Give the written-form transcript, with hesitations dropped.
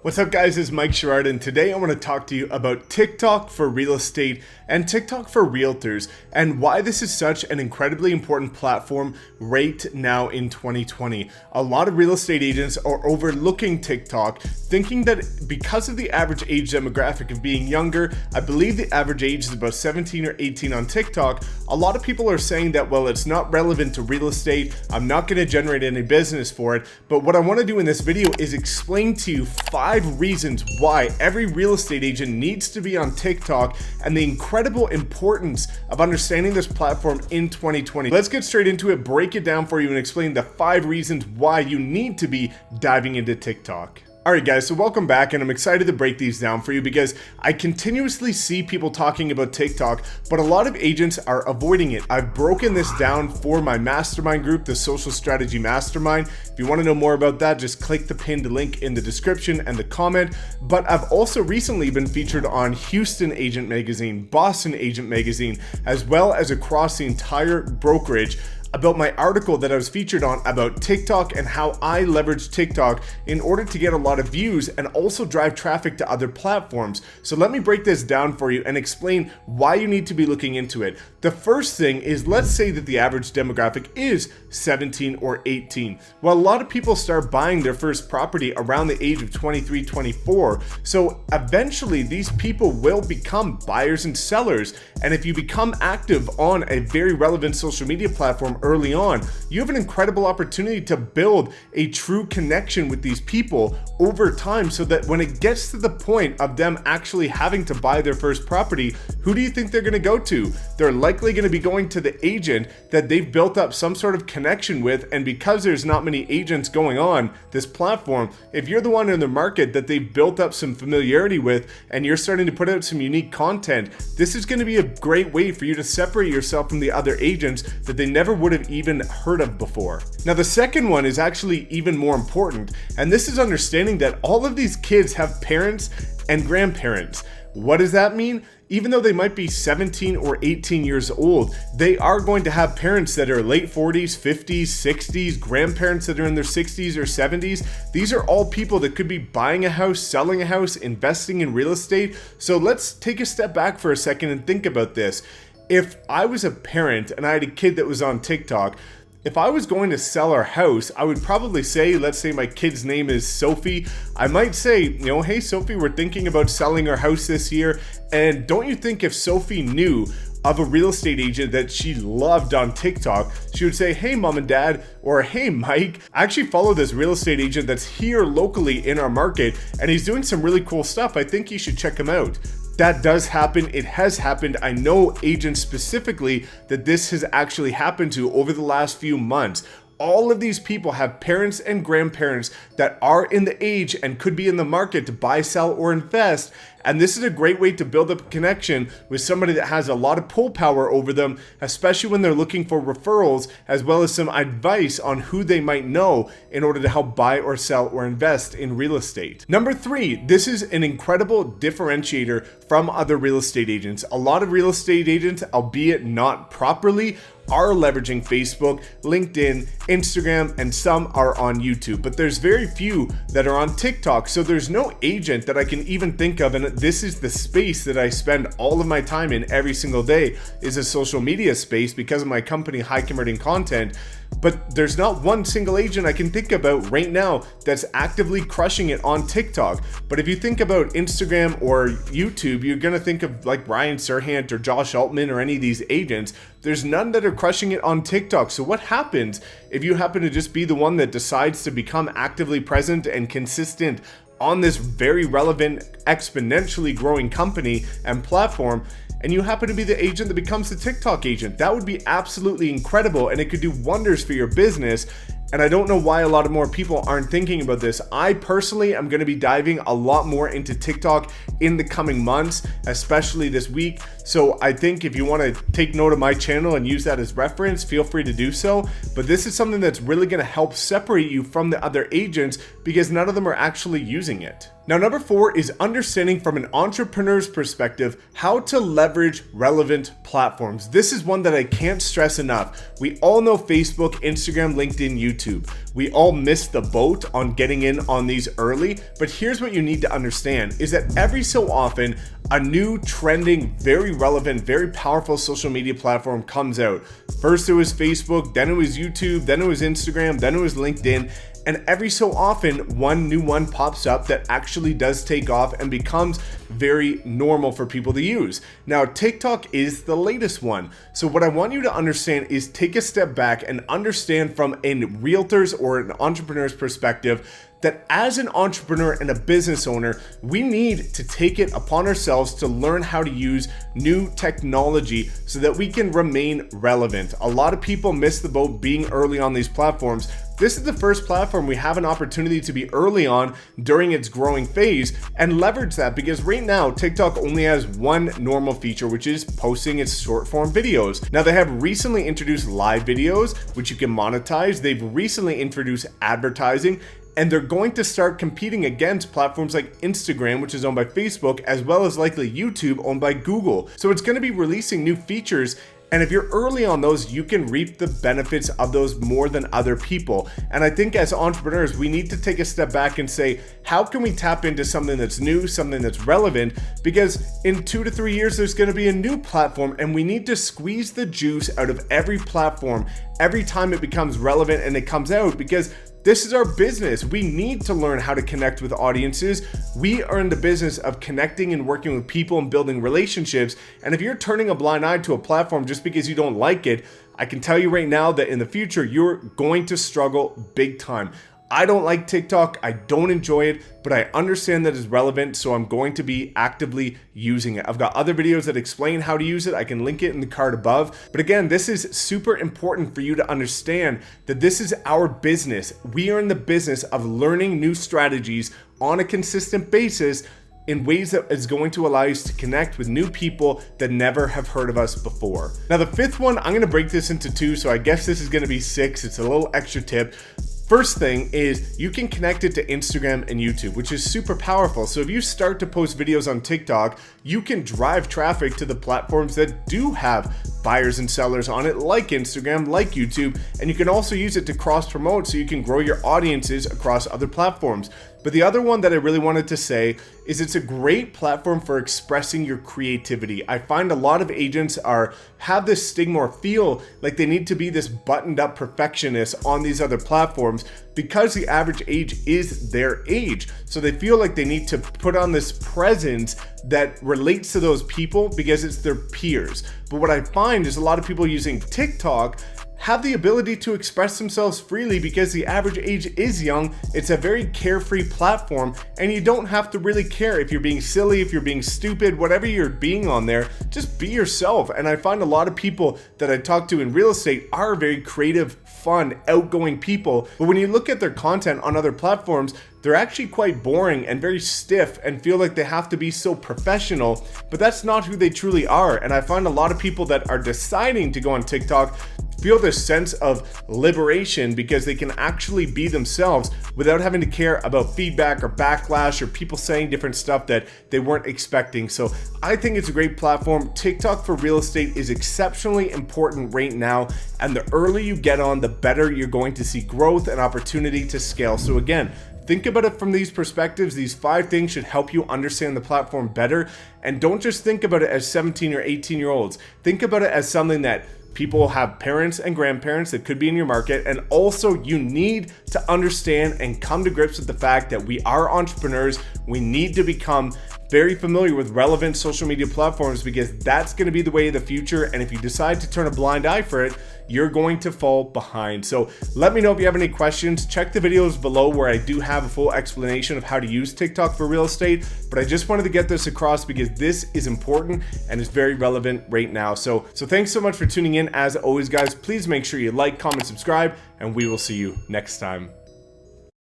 What's up guys, it's Mike Sherrard, and today I want to talk to you about TikTok for real estate and TikTok for realtors and why this is such an incredibly important platform right now in 2020. A lot of real estate agents are overlooking TikTok, thinking that because of the average age demographic of being younger, I believe the average age is about 17 or 18 on TikTok, a lot of people are saying that, well, it's not relevant to real estate, I'm not going to generate any business for it. But what I want to do in this video is explain to you 5 reasons why every real estate agent needs to be on TikTok and the incredible importance of understanding this platform in 2020. Let's get straight into it, break it down for you, and explain the 5 reasons why you need to be diving into TikTok. Alright guys, so welcome back, and I'm excited to break these down for you because I continuously see people talking about TikTok, but a lot of agents are avoiding it. I've broken this down for my mastermind group, the Social Strategy Mastermind. If you want to know more about that, just click the pinned link in the description and the comment. But I've also recently been featured on Houston Agent Magazine, Boston Agent Magazine, as well as across the entire brokerage, about my article that I was featured on about TikTok and how I leverage TikTok in order to get a lot of views and also drive traffic to other platforms. So let me break this down for you and explain why you need to be looking into it. The first thing is, let's say that the average demographic is 17 or 18. Well, a lot of people start buying their first property around the age of 23, 24. So eventually these people will become buyers and sellers. And if you become active on a very relevant social media platform early on, you have an incredible opportunity to build a true connection with these people over time, so that when it gets to the point of them actually having to buy their first property, who do you think they're going to go to? They're likely going to be going to the agent that they've built up some sort of connection with. And because there's not many agents going on this platform, if you're the one in the market that they've built up some familiarity with and you're starting to put out some unique content, this is going to be a great way for you to separate yourself from the other agents that they never would have even heard of before. Now, the second one is actually even more important, and this is understanding that all of these kids have parents and grandparents. What does that mean? Even though they might be 17 or 18 years old, they are going to have parents that are late 40s, 50s, 60s, grandparents that are in their 60s or 70s. These are all people that could be buying a house, selling a house, investing in real estate. So let's take a step back for a second and think about this. If I was a parent and I had a kid that was on TikTok, if I was going to sell our house, I would probably say, let's say my kid's name is Sophie. I might say, hey Sophie, we're thinking about selling our house this year. And don't you think if Sophie knew of a real estate agent that she loved on TikTok, she would say, hey mom and dad, or hey Mike, I actually follow this real estate agent that's here locally in our market and he's doing some really cool stuff. I think you should check him out. That does happen. It has happened. I know agents specifically that this has actually happened to over the last few months. All of these people have parents and grandparents that are in the age and could be in the market to buy, sell, or invest. And this is a great way to build up a connection with somebody that has a lot of pull power over them, especially when they're looking for referrals, as well as some advice on who they might know in order to help buy or sell or invest in real estate. Number 3, this is an incredible differentiator from other real estate agents. A lot of real estate agents, albeit not properly, are leveraging Facebook, LinkedIn, Instagram, and some are on YouTube, but there's very few that are on TikTok. So there's no agent that I can even think of, and this is the space that I spend all of my time in every single day, is a social media space because of my company, High Converting Content. But there's not one single agent I can think about right now that's actively crushing it on TikTok. But if you think about Instagram or YouTube, you're going to think of like Ryan Serhant or Josh Altman or any of these agents. There's none that are crushing it on TikTok. So what happens if you happen to just be the one that decides to become actively present and consistent on this very relevant, exponentially growing company and platform, and you happen to be the agent that becomes the TikTok agent? That would be absolutely incredible, and it could do wonders for your business. And I don't know why a lot of more people aren't thinking about this. I personally am going to be diving a lot more into TikTok in the coming months, especially this week. So I think if you want to take note of my channel and use that as reference, feel free to do so. But this is something that's really going to help separate you from the other agents because none of them are actually using it. Now, number 4 is understanding from an entrepreneur's perspective how to leverage relevant platforms. This is one that I can't stress enough. We all know Facebook, Instagram, LinkedIn, YouTube. We all missed the boat on getting in on these early, but here's what you need to understand is that every so often, a new trending, very relevant, very powerful social media platform comes out. First it was Facebook, then it was YouTube, then it was Instagram, then it was LinkedIn. And every so often, one new one pops up that actually does take off and becomes very normal for people to use. Now, TikTok is the latest one. So what I want you to understand is take a step back and understand from a realtor's or an entrepreneur's perspective that as an entrepreneur and a business owner, we need to take it upon ourselves to learn how to use new technology so that we can remain relevant. A lot of people miss the boat being early on these platforms. This is the first platform we have an opportunity to be early on during its growing phase and leverage that, because right now TikTok only has one normal feature, which is posting its short form videos. Now, they have recently introduced live videos, which you can monetize. They've recently introduced advertising, and they're going to start competing against platforms like Instagram, which is owned by Facebook, as well as likely YouTube, owned by Google. So it's going to be releasing new features. And if you're early on those, you can reap the benefits of those more than other people. And I think as entrepreneurs, we need to take a step back and say, how can we tap into something that's new, something that's relevant? Because in 2 to 3 years, there's going to be a new platform, and we need to squeeze the juice out of every platform every time it becomes relevant and it comes out, because this is our business. We need to learn how to connect with audiences. We are in the business of connecting and working with people and building relationships. And if you're turning a blind eye to a platform just because you don't like it, I can tell you right now that in the future, you're going to struggle big time. I don't like TikTok. I don't enjoy it, but I understand that it's relevant, so I'm going to be actively using it. I've got other videos that explain how to use it. I can link it in the card above. But again, this is super important for you to understand that this is our business. We are in the business of learning new strategies on a consistent basis in ways that is going to allow us to connect with new people that never have heard of us before. Now, the 5th one, I'm gonna break this into 2, so I guess this is gonna be 6. It's a little extra tip. First thing is you can connect it to Instagram and YouTube, which is super powerful. So if you start to post videos on TikTok, you can drive traffic to the platforms that do have buyers and sellers on it, like Instagram, like YouTube, and you can also use it to cross promote so you can grow your audiences across other platforms. But the other one that I really wanted to say is it's a great platform for expressing your creativity. I find a lot of agents have this stigma or feel like they need to be this buttoned up perfectionist on these other platforms because the average age is their age. So they feel like they need to put on this presence that relates to those people because it's their peers. But what I find is a lot of people using TikTok have the ability to express themselves freely because the average age is young. It's a very carefree platform, and you don't have to really care if you're being silly, if you're being stupid, whatever you're being on there, just be yourself. And I find a lot of people that I talk to in real estate are very creative, fun, outgoing people. But when you look at their content on other platforms, they're actually quite boring and very stiff and feel like they have to be so professional, but that's not who they truly are. And I find a lot of people that are deciding to go on TikTok feel this sense of liberation because they can actually be themselves without having to care about feedback or backlash or people saying different stuff that they weren't expecting. So I think it's a great platform. TikTok for real estate is exceptionally important right now, and the earlier you get on, the better you're going to see growth and opportunity to scale. So again, think about it from these perspectives. These 5 things should help you understand the platform better. And don't just think about it as 17 or 18-year-olds. Think about it as something that people have parents and grandparents that could be in your market. And also you need to understand and come to grips with the fact that we are entrepreneurs. We need to become very familiar with relevant social media platforms because that's going to be the way of the future. And if you decide to turn a blind eye for it, you're going to fall behind. So let me know if you have any questions. Check the videos below where I do have a full explanation of how to use TikTok for real estate. But I just wanted to get this across because this is important and is very relevant right now. So thanks so much for tuning in. As always, guys, please make sure you like, comment, subscribe, and we will see you next time.